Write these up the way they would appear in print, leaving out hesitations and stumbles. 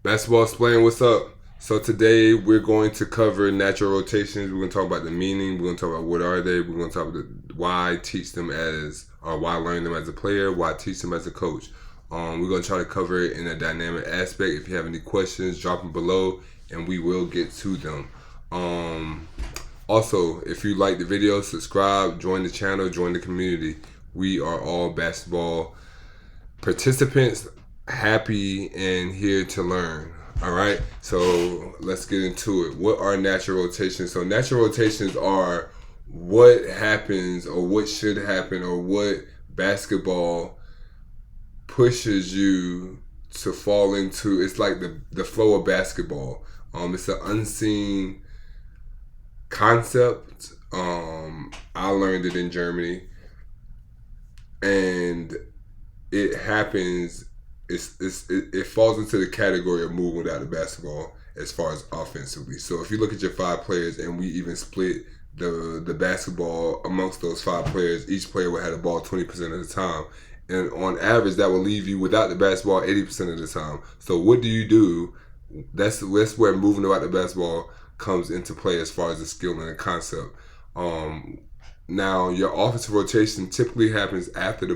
Basketball Explain, what's up? So today we're going to cover natural rotations. We're going to talk about the meaning. We're going to talk about what are they. We're going to talk about why teach them as, or why learn them as a player, why teach them as a coach. We're going to try to cover it in a dynamic aspect. If you have any questions, drop them below and we will get to them. Also, if you like the video, subscribe, join the channel, join the community. We are all basketball participants, happy and here to learn. All right, so let's get into it. What are natural rotations? So natural rotations are what happens or what should happen or what basketball pushes you to fall into. It's like the flow of basketball. It's an unseen concept. I learned it in Germany, and it happens. It falls into the category of moving without the basketball as far as offensively. So if you look at your 5 players, and we even split the basketball amongst those 5 players, each player will have the ball 20% of the time, and on average that will leave you without the basketball 80% of the time. So what do you do? That's where moving without the basketball comes into play as far as the skill and the concept. Now your offensive rotation typically happens after the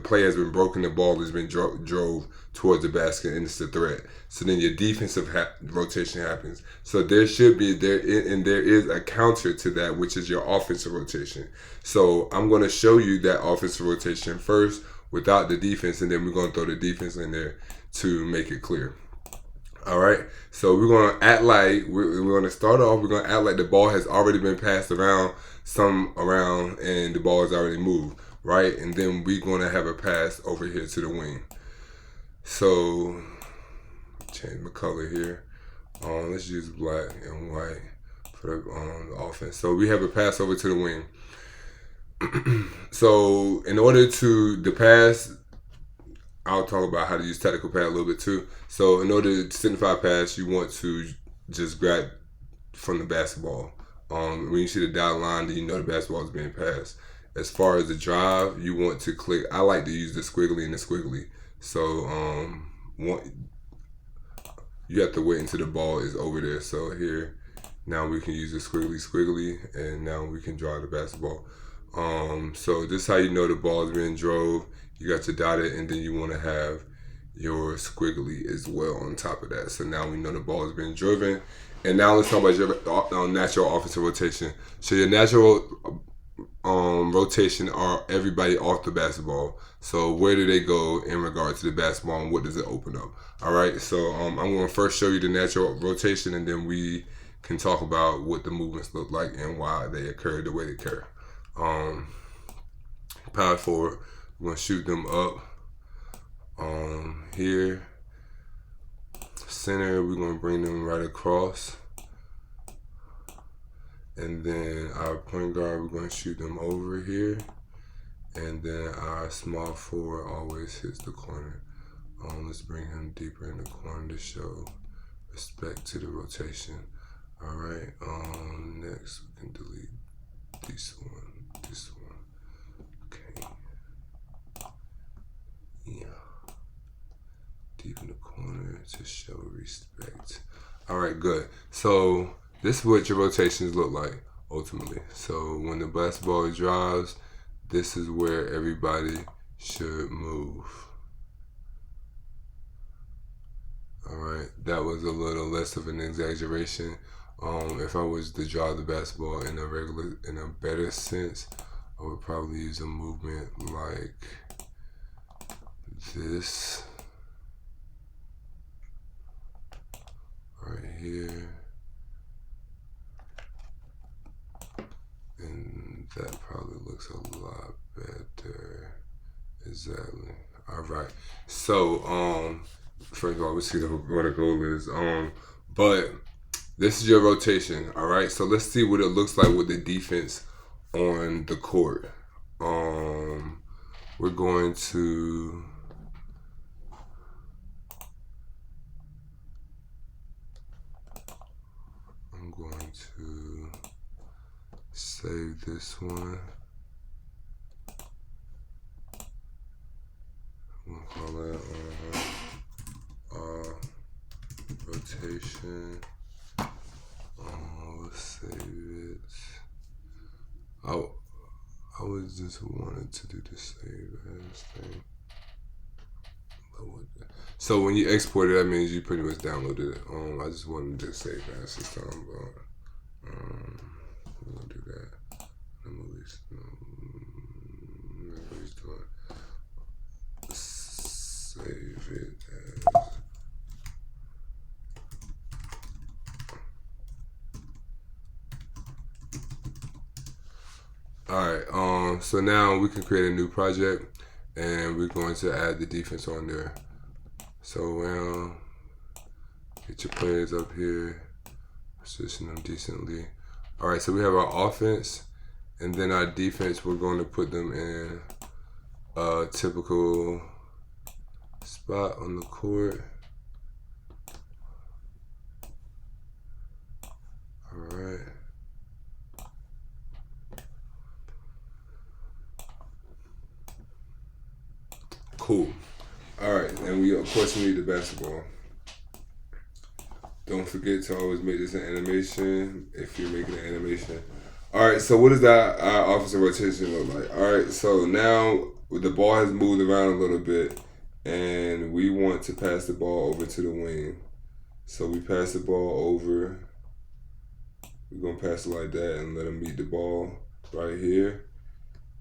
play has been broken, the ball has been drove towards the basket, and it's a threat. So then your defensive rotation happens. So there is a counter to that, which is your offensive rotation. So I'm going to show you that offensive rotation first without the defense, and then we're going to throw the defense in there to make it clear. All right, so we're going to act like we're going to start off. We're going to act like the ball has already been passed around, and the ball has already moved, right? And then we're going to have a pass over here to the wing. So change my color here. Let's use black and white for the offense. So we have a pass over to the wing. So in order to the pass, I'll talk about how to use tactical pass a little bit too. So in order to signify pass, you want to just grab from the basketball. When you see the dotted line, then you know the basketball is being passed. As far as the drive, you want to click. I like to use the squiggly and the squiggly. So you have to wait until the ball is over there. So here, now we can use the squiggly, and now we can drive the basketball. So this is how you know the ball is being drove. You got your dotted, and then you want to have your squiggly as well on top of that. So now we know the ball is being driven. And now let's talk about your natural offensive rotation. So your natural rotation are everybody off the basketball. So where do they go in regard to the basketball, and what does it open up? All right, so I'm going to first show you the natural rotation, and then we can talk about what the movements look like and why they occur the way they occur. Power forward, we're going to shoot them up. Here, center, we're going to bring them right across. And then our point guard, we're going to shoot them over here. And then our small forward always hits the corner. Let's bring him deeper in the corner to show respect to the rotation. All right, next we can delete this one. Okay. Yeah. Deep in the corner to show respect. All right, good. So this is what your rotations look like ultimately. So when the basketball drives, this is where everybody should move. All right, that was a little less of an exaggeration. If I was to draw the basketball in a better sense, I would probably use a movement like this right here, and that probably looks a lot better. Exactly. All right. So first of all, we see what the goal is. But this is your rotation. All right. So let's see what it looks like with the defense on the court. We're going to I'm going to save this one. We'll call it rotation. Let's save it. I was just wanted to do the save as thing. So when you export it, that means you pretty much downloaded it. I just wanted to save as this time, but we're gonna do that. I'm at least doing save it as. Alright, so now we can create a new project and we're going to add the defense on there. So get your players up here, position them decently. Alright, so we have our offense and then our defense, we're going to put them in a typical spot on the court. Alright. Cool. Alright, and we of course need the basketball. Don't forget to always make this an animation if you're making an animation. Alright, so what does that our offensive rotation look like? Alright, so now the ball has moved around a little bit and we want to pass the ball over to the wing. So we pass the ball over. We're gonna pass it like that and let them meet the ball right here.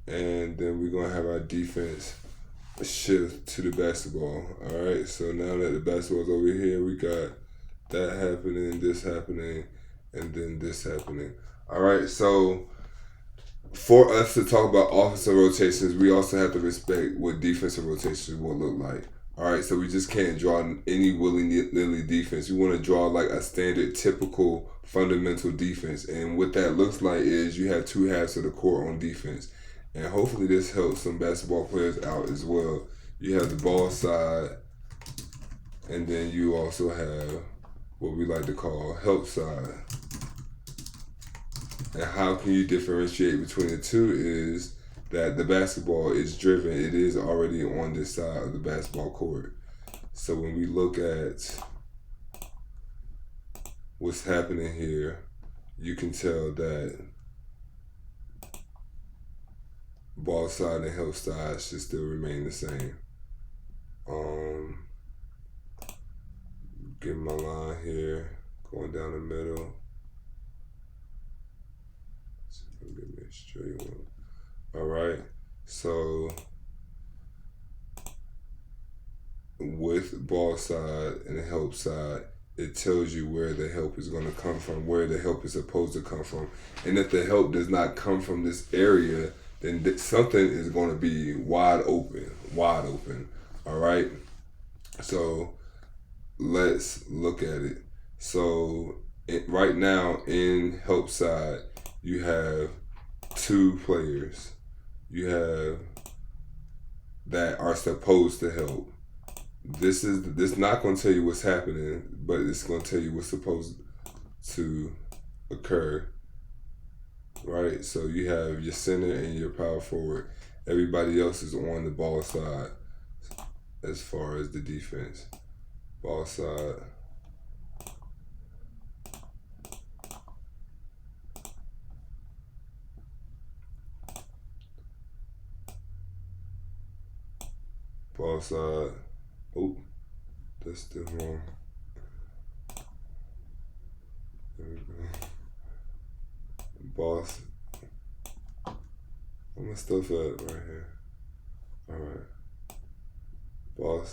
And then we're gonna have our defense shift to the basketball. Alright, so now that the basketball's over here, we got that happening, this happening, and then this happening. Alright, so for us to talk about offensive rotations, we also have to respect what defensive rotations will look like. Alright, so we just can't draw any willy-nilly defense. We want to draw like a standard, typical, fundamental defense. And what that looks like is you have two halves of the court on defense. And hopefully this helps some basketball players out as well. You have the ball side, and then you also have what we like to call help side. And how can you differentiate between the two is that the basketball is driven. It is already on this side of the basketball court. So when we look at what's happening here, you can tell that ball side and help side should still remain the same. Get my line here, going down the middle. Give me a straight one. Alright, so with ball side and help side, it tells you where the help is going to come from, where the help is supposed to come from. And if the help does not come from this area, then something is going to be wide open. All right. So let's look at it. So right now in help side, you have two players. You have that are supposed to help. This not going to tell you what's happening, but it's going to tell you what's supposed to occur. Right, so you have your center and your power forward. Everybody else is on the ball side as far as the defense. Ball side. Ball side. Oh, that's still wrong. There we go. Boss. Where my stuff at right here? Alright. Ball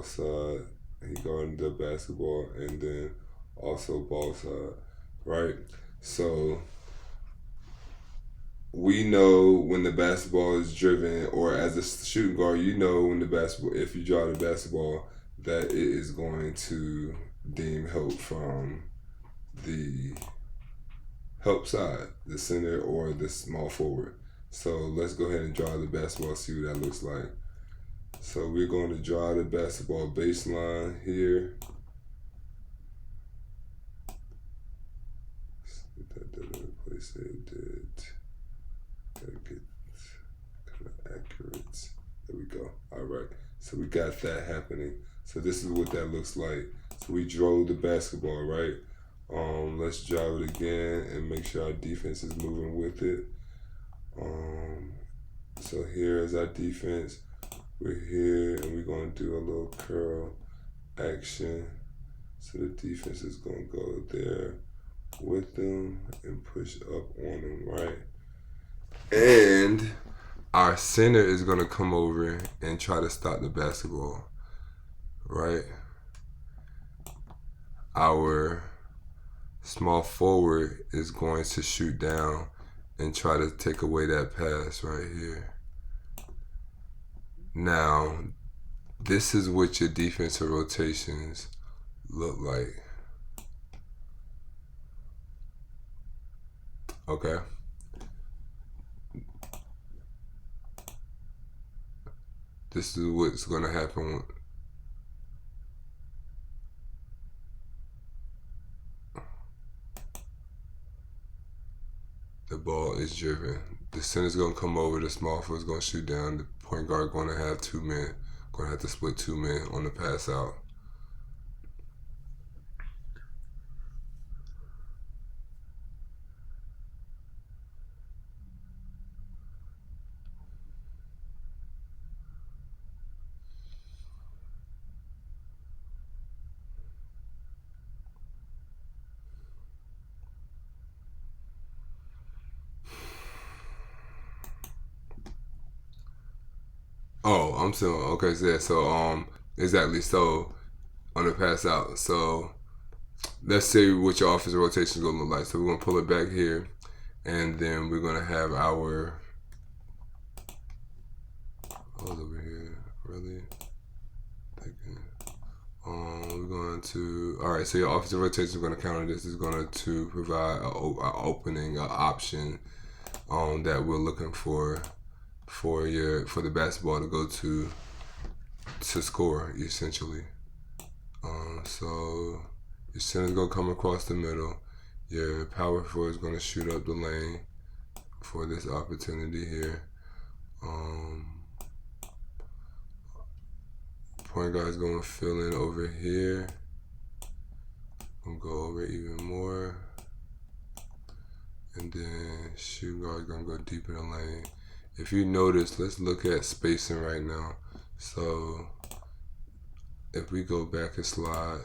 side. He guarding the basketball, and then also ball side. Right? So we know when the basketball is driven, or as a shooting guard, you know when the basketball, if you draw the basketball, that it is going to deem help from the help side, the center or the small forward. So let's go ahead and draw the basketball, see what that looks like. So we're going to draw the basketball baseline here. That didn't place it did. Gotta get kind of accurate. There we go. All right. So we got that happening. So this is what that looks like. We drove the basketball, right? Let's drive it again and make sure our defense is moving with it. Um, so here is our defense. We're here and we're going to do a little curl action. So the defense is going to go there with them and push up on them, right? And our center is going to come over and try to stop the basketball, right? Our small forward is going to shoot down and try to take away that pass right here. Now, this is what your defensive rotations look like. Okay? This is what's going to happen. The ball is driven. The center's going to come over. The small forward's going to shoot down. The point guard going to have 2 men. Going to have to split 2 men on the pass out. Oh, I'm still okay. So exactly. So on the pass out. So let's say what your offensive rotation is gonna look like. So we're gonna pull it back here, and then we're gonna have our hold over here. Really thinking. We're going to all right. So your offensive rotation is gonna counter this. Is going to provide a opening, an option, that we're looking for the basketball to go to score essentially. So your center's gonna come across the middle. Your power forward is gonna shoot up the lane for this opportunity here. Point guard's gonna fill in over here. Gonna go over even more. And then shoot guard's gonna go deep in the lane. If you notice, let's look at spacing right now. So if we go back a slide,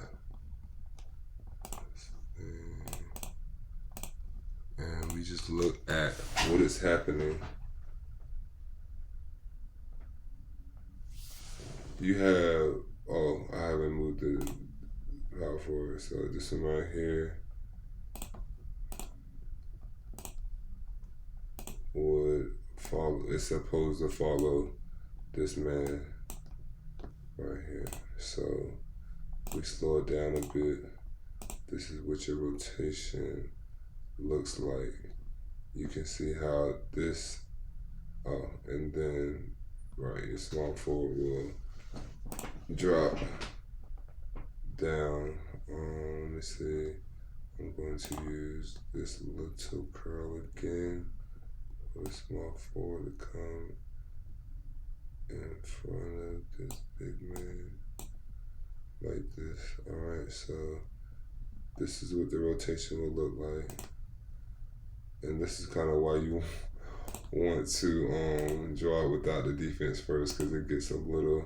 and we just look at what is happening, you have, I haven't moved the power forward, so this one right here would follow, it's supposed to follow this man right here. So we slow it down a bit. This is what your rotation looks like. You can see how this, and then right, your small forward will drop down. Let me see. I'm going to use this little curl again for the small forward to come in front of this big man like this. Alright, so this is what the rotation will look like. And this is kind of why you want to draw it without the defense first, because it gets a little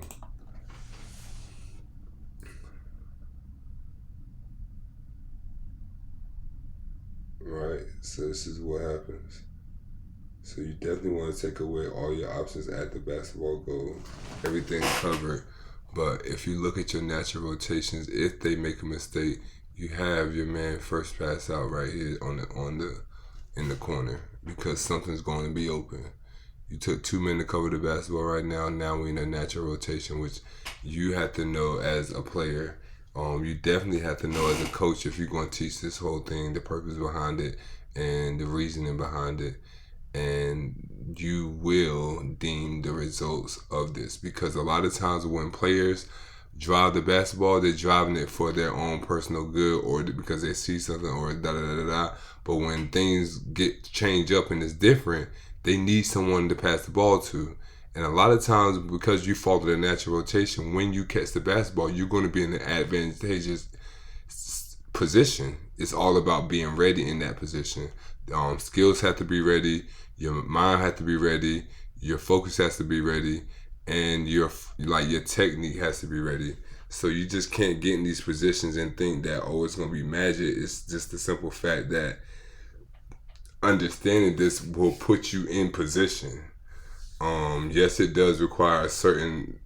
right. So this is what happens. So you definitely want to take away all your options at the basketball goal. Everything's covered. But if you look at your natural rotations, if they make a mistake, you have your man first pass out right here in the corner, because something's going to be open. You took 2 men to cover the basketball right now. Now we're in a natural rotation, which you have to know as a player. You definitely have to know as a coach if you're going to teach this whole thing, the purpose behind it and the reasoning behind it. And you will deem the results of this, because a lot of times when players drive the basketball, they're driving it for their own personal good, or because they see something, or da da da da da. But when things get changed up and it's different, they need someone to pass the ball to. And a lot of times, because you follow the natural rotation, when you catch the basketball, you're going to be in an advantageous position. It's all about being ready in that position. Skills have to be ready. Your mind has to be ready. Your focus has to be ready, and your technique has to be ready. So you just can't get in these positions and think that, oh, it's gonna be magic. It's just the simple fact that understanding this will put you in position. Yes, it does require a certain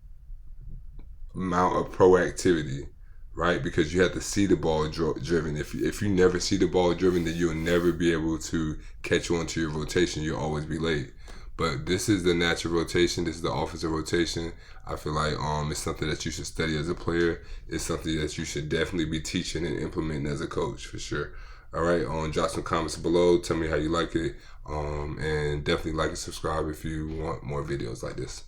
amount of proactivity, right? Because you have to see the ball driven. If you never see the ball driven, then you'll never be able to catch on to your rotation. You'll always be late. But this is the natural rotation. This is the offensive rotation. I feel like it's something that you should study as a player. It's something that you should definitely be teaching and implementing as a coach, for sure. All right, drop some comments below. Tell me how you like it. And definitely like and subscribe if you want more videos like this.